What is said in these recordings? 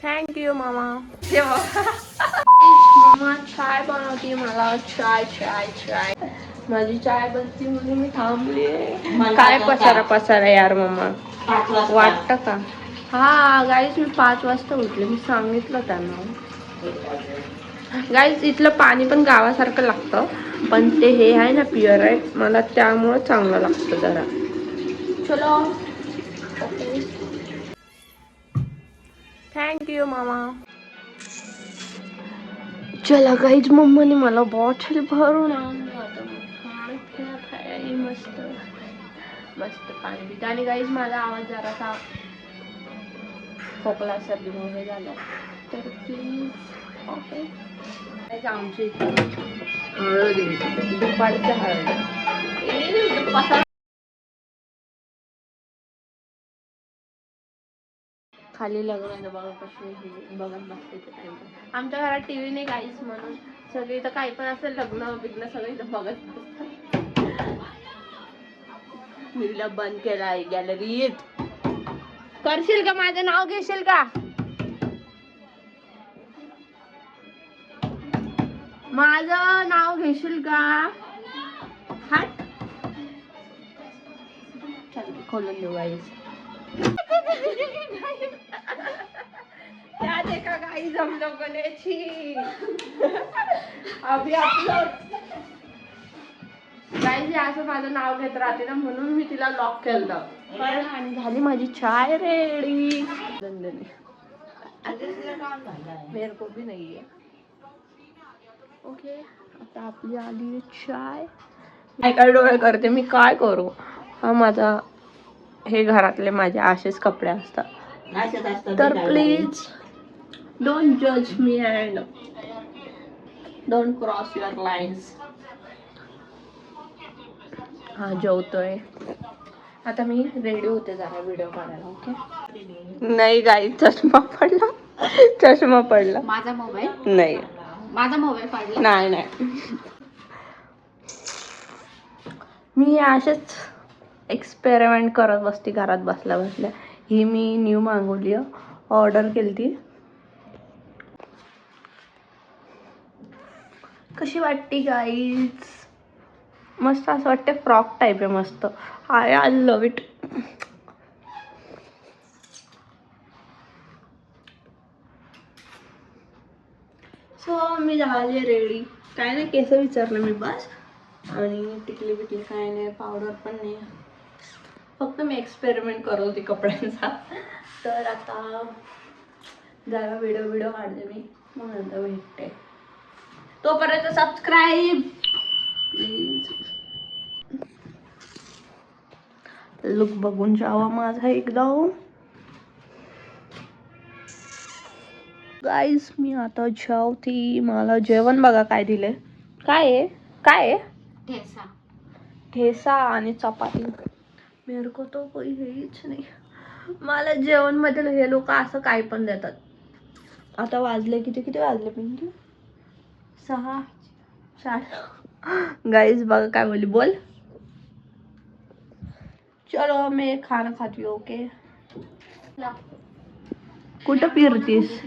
Thank you मामा. Mamma चाय बनवते मला. चाय माझी चाय बनती म्हणून मी थांबली. काय पसारा यार मम्मा. वाटतं का? हा गाईज मी 5 वाजता उठले. मी सांगितलं त्यांना. गाईज इथलं पाणी पण गावासारखं लागतं, पण ते हे आहे ना प्युअर आहे, मला त्यामुळं चांगलं लागतं जरा. चलो ओके. थँक यू मामा. चला गाईज मम्माने मला बॉटल भरून आणलं. आता पाणी पिण्यात आहे. मस्त मस्त पाणी पिते. आणि गाईज माझा आवाज जरासा खोकला सर्दीमुळे झाला तर प्लीज ओके. आमची हळद दुपारची हळद खाली लग्न बघा कशी बघत बसते ते टाइम. आमच्या घरात टीव्ही नाही काहीच, म्हणून सगळे तर काही पण असेल लग्न बिग्न सगळे इथं बघत बसतात. मीला बंद केलाय गॅलरीत. करशील का? माझं नाव घेशील का? माझं नाव घेशील का? हट. चल खोलून देऊ गाईज. क्या देखा गाइस हम लोगों ने. छी अभी अपलोड गाइस. असं माझं नाव घेत राहते ना, म्हणून मी तिला लॉक केलं. आणि झाली माझी चाय रेडी. मेरे को भी नाही आहे. ओके आता आपली आली चाय. काय डोळे करते मी, काय करू. हा माझा हे घरातले माझे असेच कपडे असतात, तर प्लीज डोंट जज me and don't cross your lines. हा जेवतोय आता. मी रेडी होते जरा व्हिडिओ काढायला. ओके. नाही गाई चष्मा पडला. माझा मोबाईल नाही. माझा मोबाईल पडला. नाही मी असेच एक्सपेरिमेंट करत बसते घरात बसल्या. ही मी न्यू मागवली, ऑर्डर केली ती. कशी वाटते गाईज? मस्त असं वाटते, फ्रॉक टाईप आहे मस्त. I love it. सो मी झाले रेडी. काय नाही, केस विचारलं मी बस. आणि टिकली बिकली काय नाही, पावडर पण नाही. फक्त मी एक्सपेरिमेंट करत होती कपड्यांचा. तर आता जरा व्हिडिओ काढते मी, मग नंतर भेटते. तोपर्यंत सबस्क्राईब प्लीज. लुक बघून जावा माझा एकदा. गाईज मी आता जेवती. मला जेवण बघा काय दिले. काय आहे? ठेसा आणि चपाती. मेरे को तो कोई हेच नाही. मला जेवण मध्ये हे लोक असं काय पण देतात. आता वाजले किती वाजले पिंकी? 6 7. गाइस बघा काय बोल. चलो मैं खाना खाती हूँ. ओके. कुठं फिरतीस?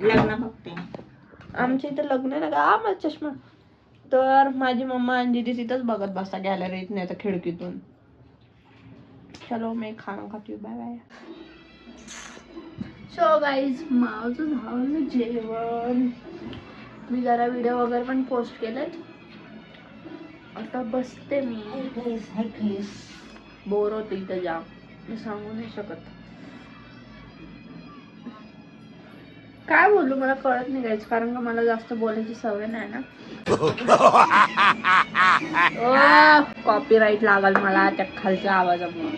लग्न बघते. आमच्या इथं लग्न आहे ना का. माझा चष्मा. तर माझी मम्मा आणि दीदी तिथंच बघत बसता गॅलरीत, नाही तर खिडकीतून. चलो मैं खाना खाती हूँ. Bye bye. सो गाईज माझं झालं जेवण. मी जरा व्हिडिओ वगैरे पण पोस्ट केलेत. आता बसते मी. बोर होते इथं जाम. मी सांगू नाही शकत काय बोलू, मला कळत नाही गाईज, कारण का मला जास्त बोलायची सवय नाही ना. कॉपीराईट लागल मला त्या खालच्या आवाजामुळे.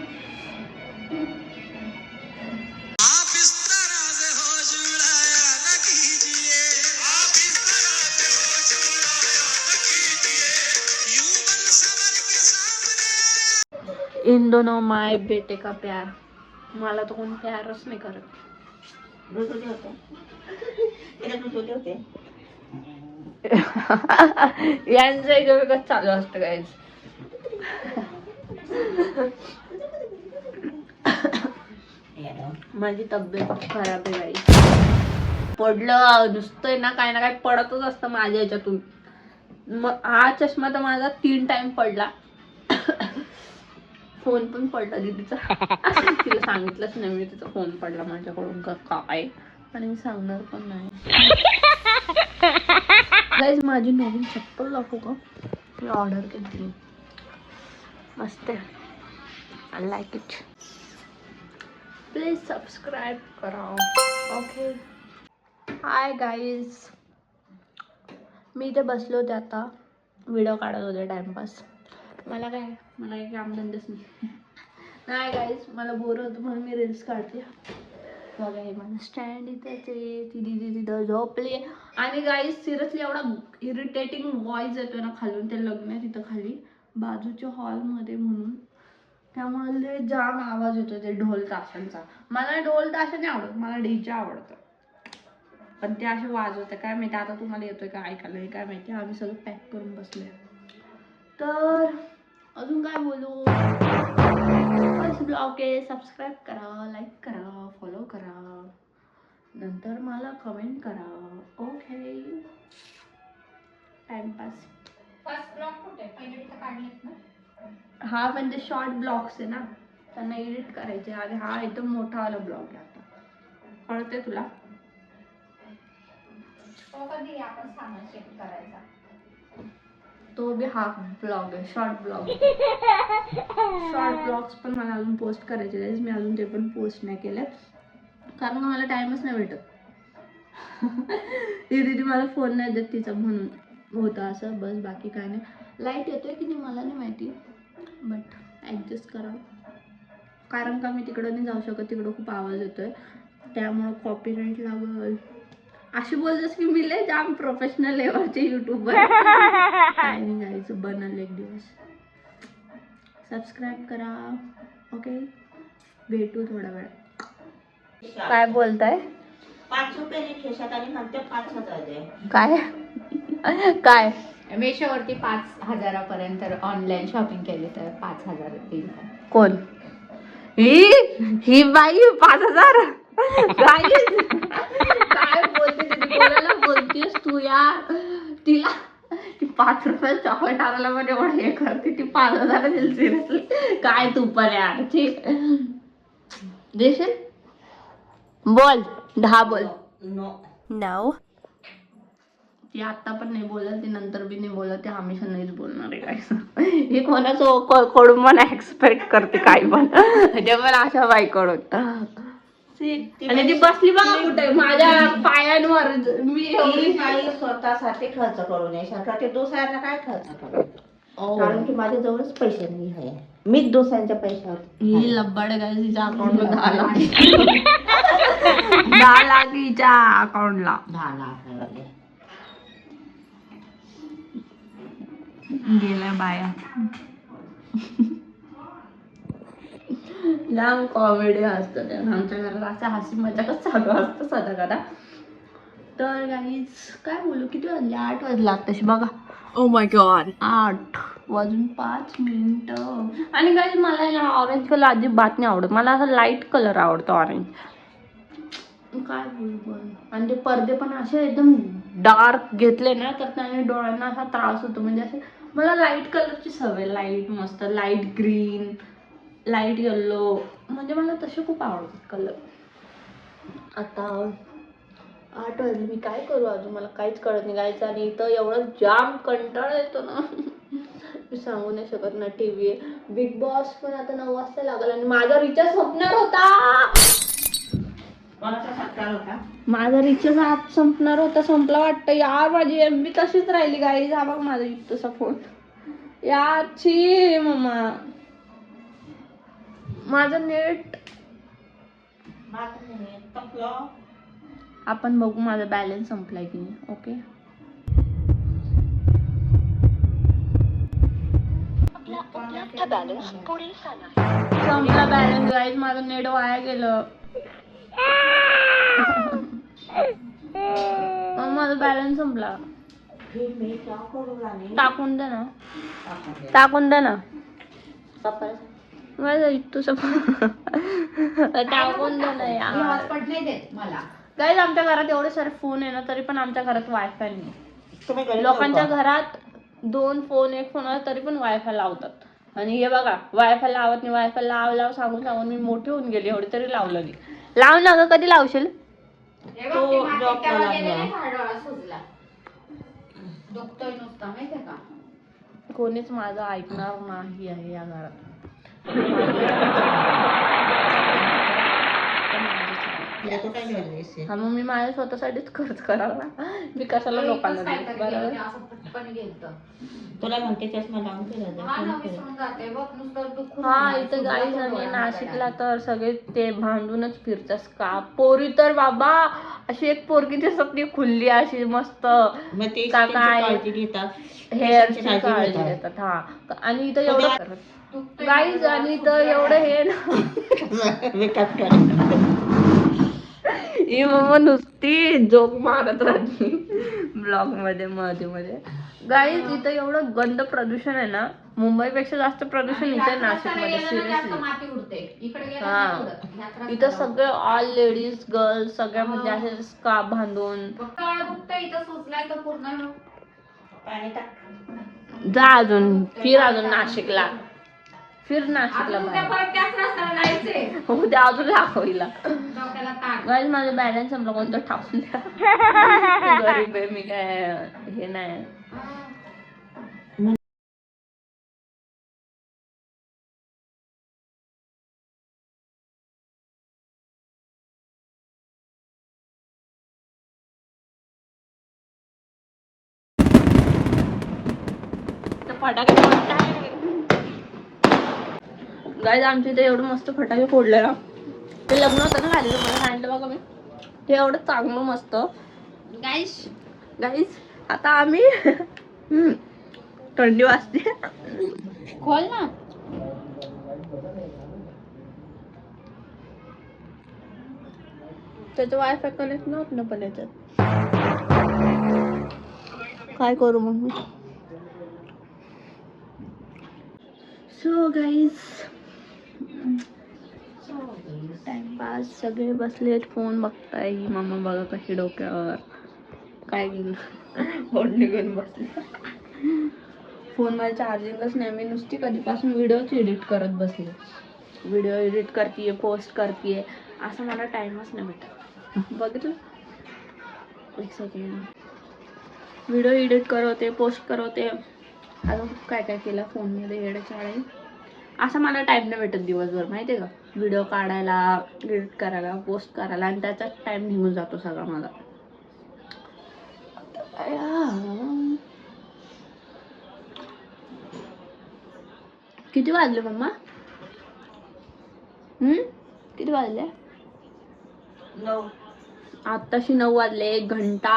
इन दोनों माय बेटे का प्यार. मला तो कोण प्यारच नाही करत. यांचं एकमेकच चालू असतं गाईज. माझी तब्येत खराब आहे गाईज. पडलं नुसतं ना काय पडतच असतं माझ्या ह्याच्यातून. मग हा चष्मा तर माझा 3 टाइम पडला. फोन पण पडला दीदीचा. तिला सांगितलंच नाही मी तिचा फोन पडला माझ्याकडून का काय, आणि मी सांगणार पण नाही. गाईज माझी नवीन चप्पल दाखवू का? मी ऑर्डर केली, मस्त आहे. I like it. Please subscribe करा. ओके. हाय गाईज, मी इथे बसले होते आता, व्हिडिओ काढत होते टाइमपास. मला काही कामधंदेच नाही गाईज, मला बोर होतं म्हणून मी रील्स काढते. बघा हे माझं स्टँड इथेच आहे, ती दीदी तिथं झोपली. आणि गाईज सिरियसली एवढा इरिटेटिंग व्हॉइस येतोय ना खालून, ते लग्न आहे तिथं खाली बाजूच्या हॉलमध्ये म्हणून, त्यामुळे जाम आवाज येतो ते ढोल ताशांचा. मला ढोल ताशा नाही आवडत, मला डीजे आवडतं. पण ते असे वाजवते काय माहिती, आता तुम्हाला येतोय का ऐकायला हे काय माहिती. आम्ही सगळं पॅक करून बसलोय. तर अजून काय बोलू, बस ब्लॉग आहे. सबस्क्राईब करा, लाईक करा, फॉलो करा, नंतर मला कमेंट करा. ओके. टाइमपास. फर्स्ट ब्लॉग कुठे पहिले तिथं काढलेत ना. हा पण ते शॉर्ट ब्लॉग्स आहे ना, त्यांना एडिट करायचे. आणि हा एकदम मोठा वाला ब्लॉग आहे. आता कळते तुला? तो कधी आपण सामान चेक करायचा. तो बी हाफ ब्लॉग आहे, शॉर्ट ब्लॉग. शॉर्ट ब्लॉग्स पण मला अजून पोस्ट करायचे आहेत. मी अजून ते पण पोस्ट नाही केले कारण मला टाइमच नाही भेटत. दीदी मला फोन नाही देत तिचा, म्हणून होतं असं. बस बाकी काय नाही. लाईट येतोय की नाही मला नाही माहिती, बट ॲडजस्ट करा. कारण का मी तिकडं नाही जाऊ शकत, तिकडं खूप आवाज येतोय, त्यामुळं कॉपीराईट लागल. अशी बोलतेस की मी लय जाम प्रोफेशनल लेवलचे यूट्यूबर. काय नाही जायचं, बनल एक दिवस. सबस्क्राईब करा. ओके, भेटू थोडा वेळ. काय बोलताय? 5 रुपये खिशात आणि म्हणते 5,000 दे. काय काय मेशोवरती 5,000पर्यंत ऑनलाईन शॉपिंग केली तर 5,000 देईल. कोण ही बाई? 5,000? काय बोलते ती, कोणाला बोलतेस तू यार? तिला ती 5 रुपये चॉकलेट आणायला मध्ये एवढं हे करते, ती 5,000 दिली. सिरियसली काय तू पण यार. देशील? बोल 10 बोल. नो. ती आता पण नाही बोलत, ती नंतर बी नाही बोलत, ती हमेशा नाहीच बोलणार आहे. काय हे कोणाचं कडून पण एक्सपेक्ट करते काय पण, ते पण अशा बाईकडून. आणि ती बसली बघा कुठे माझ्या पायांवर. मी एवढी बाई स्वतःसाठी खर्च करू नये शकत, ते दुसऱ्यांना काय खर्च करू. कारण की माझ्या जवळच पैसे नाही आहे, मीच दुसऱ्यांच्या पैशावर. ही लब्बड गाय, तिच्या अकाउंटला 10 लाख. 10 लाख हिच्या अकाउंटला. 10 लाख गेल्या बाया. लांब कॉमेडी असतं त्या आमच्या घरात, असं हसी मजाकच चालू असतं सदा कदा. तर गाईज काय बोलू, किती वाजले? 8 वाजला तशी बघा. Oh my God, 8:05. आणि गाईज मला ना ऑरेंज कलर अजिबात नाही आवडत, मला असं लाईट कलर आवडतो ऑरेंज. काय बोलू पण. आणि ते पडदे पण असे एकदम डार्क घेतले ना तर त्याने डोळ्यांना असा त्रास होतो. म्हणजे असे मला लाईट कलरची सवय, लाईट मस्त, लाईट ग्रीन, लाईट येल्लो, म्हणजे मला तसे खूप आवडतात कलर. आता 8 वाजले, मी काय करू अजून, मला काहीच कळत नाही गायचं. आणि इथं एवढं जाम कंटाळा येतो ना, मी सांगू नाही शकत ना. TV आहे, बिग बॉस पण आता 9 वाजता लागल. आणि माझा रिचार्ज संपणार होता. माझा रिचार्ज आज संपणार होता, संपला वाटतं यार. माझी MB तशीच राहिली गाईज. हा बघ माझा युक्तचा फोन याची मम्मा. माझं नेट आपण बघू माझा बॅलन्स संपलाय की नाही. ओके, संपला बॅलन्स गाईज. माझं नेट वाया गेलं. माझा बॅलन्स संपला. टाकून दे ना, टाकून दे ना. माझा तुझं टाकून दे ना यार. हॉटस्पॉट नाही देत मला. गाईज आमच्या घरात एवढे सारे फोन आहे ना, तरी पण आमच्या घरात वायफाय नाही. तुम्ही घरी लोकांच्या ठेवता? घरात 2 फोन 1 फोन तरी पण वायफाय लावतात. आणि हे बघा वायफाय लावत नाही, वायफाय लाव सांगून सांगून मी मोठी होऊन गेली, एवढी तरी लावलं नाही. लाव ना ग, कधी लावशील? तो जॉबला लागला. कोणीच माझं ऐकणार नाही आहे या घरात. याचं काय गरजेचं आहे? हा मग मी माझ्या स्वतःसाठीच खर्च करायला, मी कशाला लोकांना देऊ? बरोबर. तुला म्हणते चष्मा लावून फिरायचं. हा इथं गाईज आणि नाशिकला तर सगळे ते भांडूनच फिरतात का. पोरी तर बाबा अशी एक पोरगी दिसत नाही खुल्ली अशी मस्त, मग ते का त्यांची काय काळजी घेतात. हेअरची काळजी काळजी घेतात. घेतात. हा आणि इथं एवढं करत गाईज आणि इथं एवढं हे ना विकत कर. ही मम्मा नुसती जोक मारत राहते ब्लॉग मध्ये मध्ये. गाईज इथं एवढं गंद प्रदूषण आहे ना, मुंबईपेक्षा जास्त प्रदूषण इथे नाशिकमध्ये सिरियसली. हा इथं सगळे ऑल लेडीज गर्ल्स सगळ्या म्हणजे असे स्कार्फ बांधून. पाणी टाक. जा अजून फिर अजून नाशिकला, फिर नाशिकला बाहेर. उद्या अजून दाखवला. गाईज माझं बॅलन्स संपला, कोणतं टाकून द्या. गरीब आहे मी, काय हे नाही. फटाके गाईज आमच्या इथे एवढं मस्त फटाके फोडले ना, ते लग्न होतं ना झालेलं, मला सांगितलं बघा मी, ते एवढं चांगलं मस्त. गाईज आता आम्ही थंडी वाजते, खोल ना. त्याचं वायफाय कनेक्ट नव्हतं ना पण याच्यात, काय करू मग मी. सो गाईज टाइमपास, सगळे बसलेत फोन बघताय. ही मम्मा बघा कशी डोक्यावर काय गेलं फोन निघून बसले. फोन मध्ये चार्जिंगच नाही, मी नुसती कधीपासून व्हिडिओच एडिट करत बसले. व्हिडिओ एडिट करतीये, पोस्ट करतीये, असं मला टाइमच नाही भेटत. बघितलं एक सेकंड, व्हिडिओ एडिट करवते, पोस्ट करवते, अजून काय काय केलं फोनमध्ये एडिट आहे. असं मला टाइम नाही भेटत दिवसभर, माहिती आहे का. व्हिडिओ काढायला, एडिट करायला, पोस्ट करायला, आणि त्याचाच टाइम निघून जातो सगळा माझा. किती वाजले मम्मा? किती वाजले? 9. आत्ताशी 9 वाजले, 1 घंटा.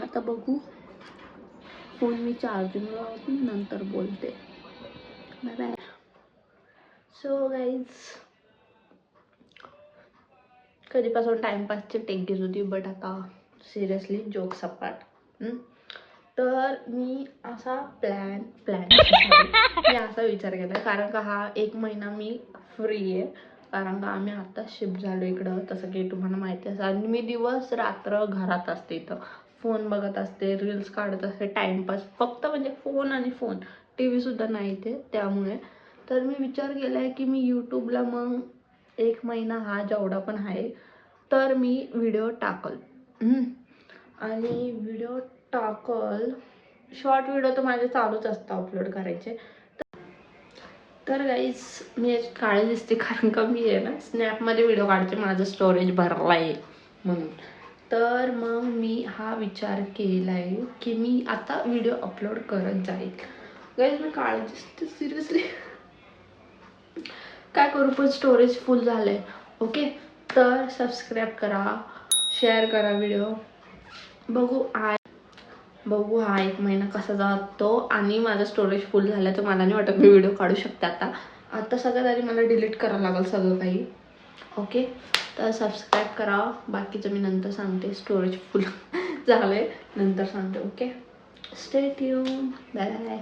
आता बघू, फोन मी चार्जिंगला लावते, नंतर बोलते. Bye bye. सो गाईज कधीपासून टाइमपासची टेक घेत होती, बट आता सिरियसली जोक सपाट. तर मी असा मी असा विचार केला, कारण का हा 1 महिना मी फ्री आहे, कारण का आम्ही आता शिफ्ट झालो इकडं, तसं की तुम्हाला माहिती असेल. आणि मी दिवस रात्र घरात असते, इथं फोन बघत असते, रील्स काढत असते, टाइमपास फक्त, म्हणजे फोन आणि फोन, TV सुद्धा नाही इथे. त्यामुळे तर मी विचार केला आहे की मी यूट्यूबला मग 1 महिना हा जेवढा पण आहे तर मी व्हिडिओ टाकल. आणि व्हिडिओ टाकल, शॉर्ट व्हिडिओ तर माझे चालूच असतं अपलोड करायचे. तर गाईज मी काळे दिसते कारण का मी आहे ना स्नॅपमध्ये व्हिडिओ काढते, माझं स्टोरेज भरला आहे म्हणून. तर मग मी हा विचार केला आहे की मी आता व्हिडिओ अपलोड करत जाईल. गाईज मी काळे दिसते सिरियसली, काय करू, पण स्टोरेज फुल झालं आहे. ओके, तर सबस्क्राईब करा, शेअर करा व्हिडिओ. बघू हा 1 महिना कसा जातो. आणि माझं स्टोरेज फुल झालं तर मला नाही वाटत मी व्हिडिओ काढू शकते आता सगळ्यात आधी मला डिलीट करावं लागेल सगळं काही. ओके, तर सबस्क्राईब करा, बाकीचं मी नंतर सांगते. स्टोरेज फुल झालं आहे नंतर सांगते. Okay, stay tuned, bye bye.